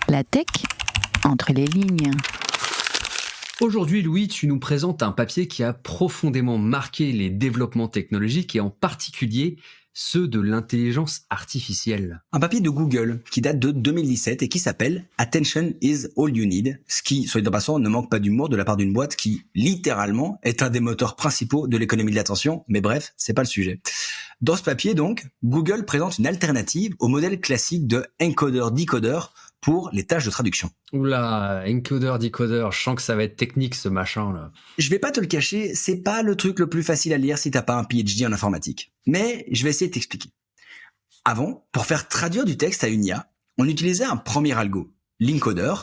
La tech, entre les lignes. Aujourd'hui, Louis, tu nous présentes un papier qui a profondément marqué les développements technologiques et en particulier ceux de l'intelligence artificielle. Un papier de Google qui date de 2017 et qui s'appelle « Attention is all you need », ce qui, soit dit en passant, ne manque pas d'humour de la part d'une boîte qui, littéralement, est un des moteurs principaux de l'économie de l'attention, mais bref, c'est pas le sujet. Dans ce papier, donc, Google présente une alternative au modèle classique de encoder-decoder pour les tâches de traduction. Oula, encoder, decoder, je sens que ça va être technique ce machin là. Je vais pas te le cacher, c'est pas le truc le plus facile à lire si t'as pas un PhD en informatique. Mais je vais essayer de t'expliquer. Avant, pour faire traduire du texte à une IA, on utilisait un premier algo, l'encoder,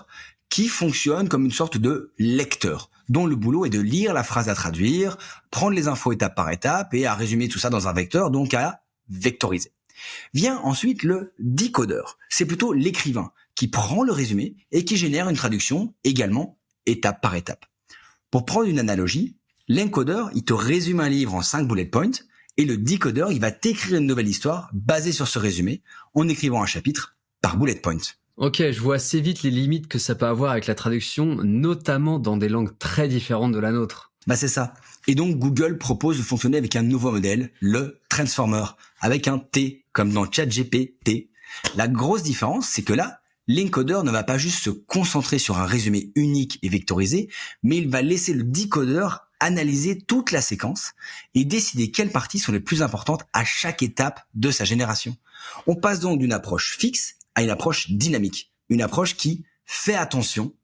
qui fonctionne comme une sorte de lecteur, dont le boulot est de lire la phrase à traduire, prendre les infos étape par étape et à résumer tout ça dans un vecteur, donc à vectoriser. Vient ensuite le decoder, c'est plutôt l'écrivain qui prend le résumé et qui génère une traduction également étape par étape. Pour prendre une analogie, l'encoder, il te résume un livre en 5 bullet points et le decoder, il va t'écrire une nouvelle histoire basée sur ce résumé en écrivant un chapitre par bullet point. Ok, je vois assez vite les limites que ça peut avoir avec la traduction, notamment dans des langues très différentes de la nôtre. Bah c'est ça. Et donc Google propose de fonctionner avec un nouveau modèle, le Transformer, avec un T comme dans ChatGPT. La grosse différence, c'est que là, l'encoder ne va pas juste se concentrer sur un résumé unique et vectorisé, mais il va laisser le decoder analyser toute la séquence et décider quelles parties sont les plus importantes à chaque étape de sa génération. On passe donc d'une approche fixe à une approche dynamique, une approche qui fait attention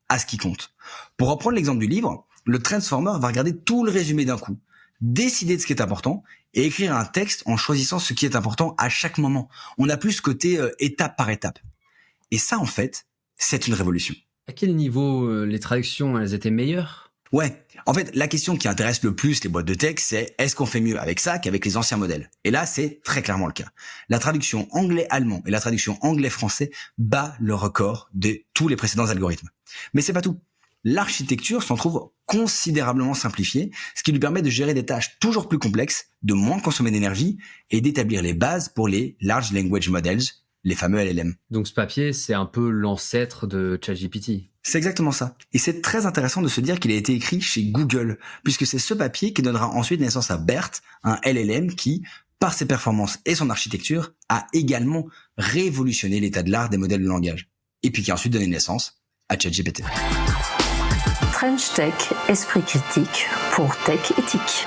à ce qui compte. Pour reprendre l'exemple du livre, le Transformer va regarder tout le résumé d'un coup, décider de ce qui est important et écrire un texte en choisissant ce qui est important à chaque moment. On n'a plus ce côté étape par étape. Et ça, en fait, c'est une révolution. À quel niveau les traductions, elles étaient meilleures ? Ouais, en fait, la question qui intéresse le plus les boîtes de tech, c'est est-ce qu'on fait mieux avec ça qu'avec les anciens modèles ? Et là, c'est très clairement le cas. La traduction anglais-allemand et la traduction anglais-français bat le record de tous les précédents algorithmes. Mais c'est pas tout. L'architecture s'en trouve considérablement simplifiée, ce qui lui permet de gérer des tâches toujours plus complexes, de moins consommer d'énergie et d'établir les bases pour les Large Language Models, les fameux LLM. Donc ce papier, c'est un peu l'ancêtre de ChatGPT. C'est exactement ça. Et c'est très intéressant de se dire qu'il a été écrit chez Google, puisque c'est ce papier qui donnera ensuite naissance à BERT, un LLM qui, par ses performances et son architecture, a également révolutionné l'état de l'art des modèles de langage. Et puis qui a ensuite donné naissance à ChatGPT. French Tech, esprit critique pour tech éthique.